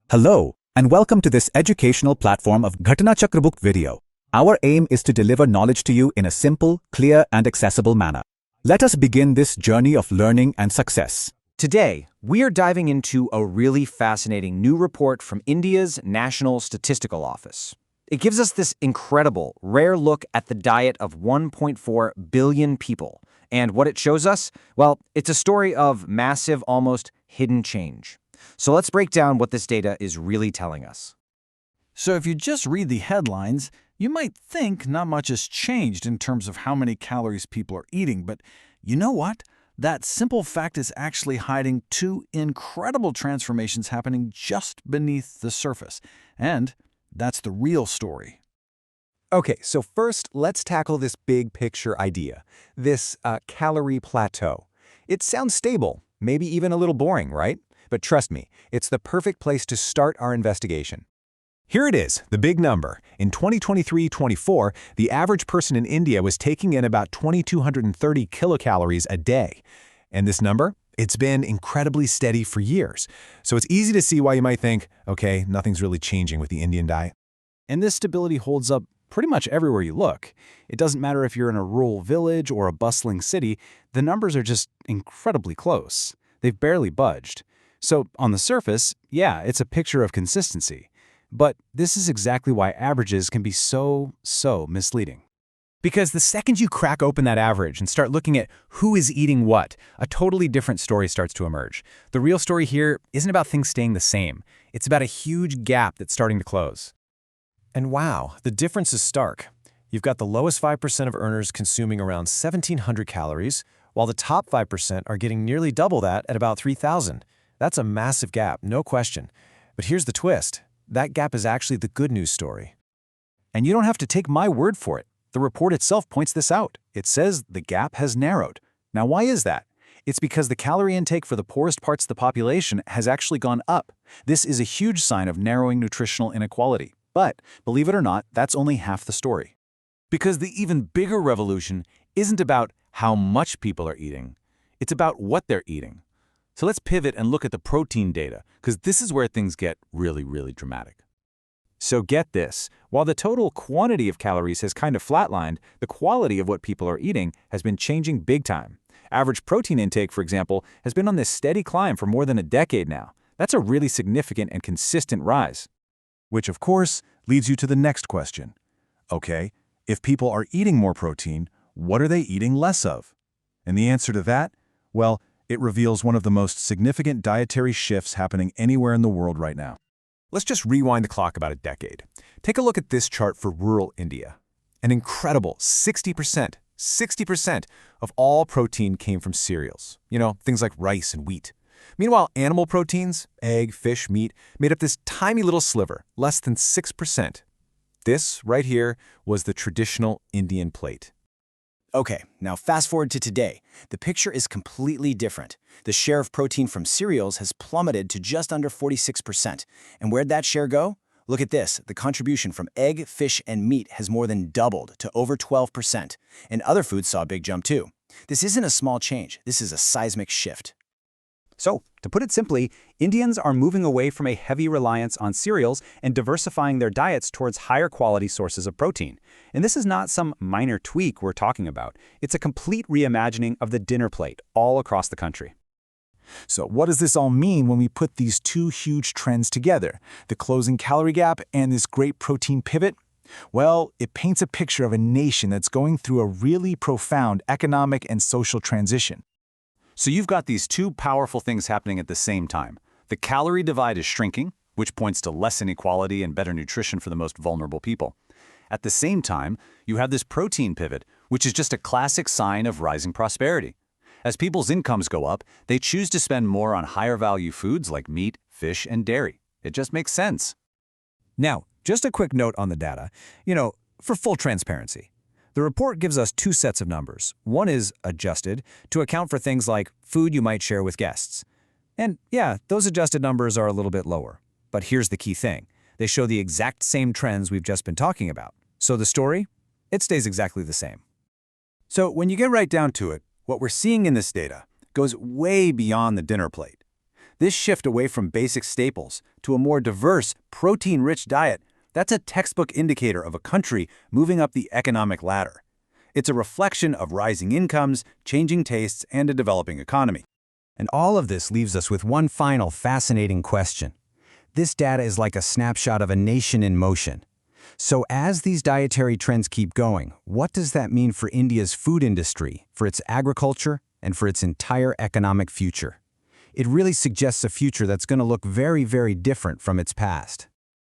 Hello, and welcome to this educational platform of Ghatana Chakra Book video. Our aim is to deliver knowledge to you in a simple, clear, and accessible manner. Let us begin this journey of learning and success. Today, we are diving into a really fascinating new report from India's National Statistical Office. It gives us this incredible, rare look at the diet of 1.4 billion people. And what it shows us? Well, it's a story of massive, almost hidden change. So let's break down what this data is really telling us. So if you just read the headlines, you might think not much has changed in terms of how many calories people are eating, but you know what? That simple fact is actually hiding two incredible transformations happening just beneath the surface. And that's the real story. Okay, so first, let's tackle this big picture idea, this calorie plateau. It sounds stable, maybe even a little boring, right? But trust me, it's the perfect place to start our investigation. Here it is, the big number. In 2023-24, the average person in India was taking in about 2,230 kilocalories a day. And this number? It's been incredibly steady for years. So it's easy to see why you might think, okay, nothing's really changing with the Indian diet. And this stability holds up pretty much everywhere you look. It doesn't matter if you're in a rural village or a bustling city, the numbers are just incredibly close. They've barely budged. So on the surface, yeah, it's a picture of consistency. But this is exactly why averages can be so misleading. Because the second you crack open that average and start looking at who is eating what, a totally different story starts to emerge. The real story here isn't about things staying the same. It's about a huge gap that's starting to close. And wow, the difference is stark. You've got the lowest 5% of earners consuming around 1,700 calories, while the top 5% are getting nearly double that at about 3,000. That's a massive gap, no question. But here's the twist. That gap is actually the good news story. And you don't have to take my word for it. The report itself points this out. It says the gap has narrowed. Now, why is that? It's because the calorie intake for the poorest parts of the population has actually gone up. This is a huge sign of narrowing nutritional inequality. But, believe it or not, that's only half the story. Because the even bigger revolution isn't about how much people are eating. It's about what they're eating. So let's pivot and look at the protein data, because this is where things get really dramatic. So get this, while the total quantity of calories has kind of flatlined, the quality of what people are eating has been changing big time. Average protein intake, for example, has been on this steady climb for more than a decade now. That's a really significant and consistent rise. Which, of course, leads you to the next question. Okay, if people are eating more protein, what are they eating less of? And the answer to that? Well, it reveals one of the most significant dietary shifts happening anywhere in the world right now. Let's just rewind the clock about a decade. Take a look at this chart for rural India. An incredible 60% of all protein came from cereals. You know, things like rice and wheat. Meanwhile, animal proteins, egg, fish, meat, made up this tiny little sliver, less than 6%. This, right here, was the traditional Indian plate. Okay, now fast forward to today. The picture is completely different. The share of protein from cereals has plummeted to just under 46%. And where'd that share go? Look at this. The contribution from egg, fish, and meat has more than doubled to over 12%. And other foods saw a big jump too. This isn't a small change. This is a seismic shift. So, to put it simply, Indians are moving away from a heavy reliance on cereals and diversifying their diets towards higher quality sources of protein. And this is not some minor tweak we're talking about. It's a complete reimagining of the dinner plate all across the country. So what does this all mean when we put these two huge trends together, the closing calorie gap and this great protein pivot? Well, it paints a picture of a nation that's going through a really profound economic and social transition. So you've got these two powerful things happening at the same time. The calorie divide is shrinking, which points to less inequality and better nutrition for the most vulnerable people. At the same time, you have this protein pivot, which is just a classic sign of rising prosperity. As people's incomes go up, they choose to spend more on higher value foods like meat, fish, and dairy. It just makes sense. Now, just a quick note on the data, for full transparency. The report gives us two sets of numbers. One is adjusted to account for things like food you might share with guests. And yeah, those adjusted numbers are a little bit lower. But here's the key thing. They show the exact same trends we've just been talking about. So the story? It stays exactly the same. So when you get right down to it, what we're seeing in this data goes way beyond the dinner plate. This shift away from basic staples to a more diverse, protein-rich diet, that's a textbook indicator of a country moving up the economic ladder. It's a reflection of rising incomes, changing tastes, and a developing economy. And all of this leaves us with one final fascinating question. This data is like a snapshot of a nation in motion. So as these dietary trends keep going, what does that mean for India's food industry, for its agriculture, and for its entire economic future? It really suggests a future that's going to look very, very different from its past.